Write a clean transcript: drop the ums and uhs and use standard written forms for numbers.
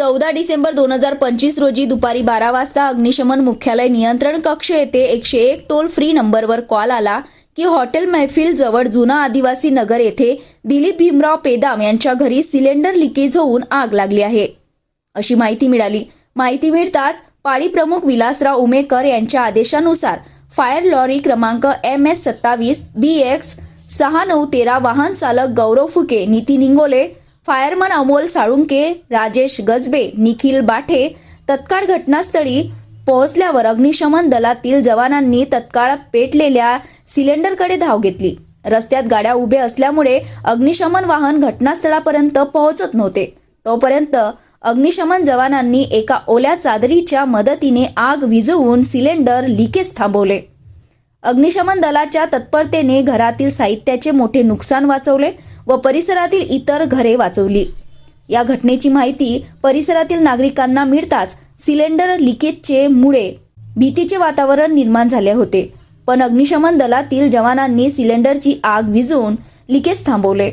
14 डिसेंबर 2025 रोजी दुपारी 12 वाजता अग्निशमन मुख्यालय नियंत्रण कक्ष येथे 101 टोल फ्री नंबरवर कॉल आला की हॉटेल मैफिल जवळ जुना आदिवासी नगर येथे दिलीप भीमराव पेदाम यांच्या घरी सिलेंडर लिकेज होऊन आग लागली आहे अशी माहिती मिळाली। माहिती मिळताच पाळी प्रमुख विलासराव उमेकर यांच्या आदेशानुसार फायर लॉरी क्रमांक MS27 BX 6913 वाहन चालक गौरव फुके, नितीन इंगोले, फायरमन अमोल साळुंके, राजेश गजबे, निखिल बाठे तत्काळ घटनास्थळी पोहोचल्यावर अग्निशमन दलातील जवानांनी तत्काळ पेटलेल्या सिलेंडरकडे धाव घेतली। रस्त्यात गाड्या उभे असल्यामुळे अग्निशमन वाहन घटनास्थळापर्यंत पोहोचत नव्हते। तोपर्यंत अग्निशमन जवानांनी एका ओल्या चादरीच्या मदतीने आग विझवून सिलेंडर लिकेज थांबवले। अग्निशमन दलाच्या तत्परतेने घरातील साहित्याचे मोठे नुकसान वाचवले व परिसरातील इतर घरे वाचवली। या घटनेची माहिती परिसरातील नागरिकांना मिळताच सिलेंडर लिकेजचे मुळे भीतीचे वातावरण निर्माण झाले होते, पण अग्निशमन दलातील जवानांनी सिलेंडरची आग विझवून लिकेज थांबवले।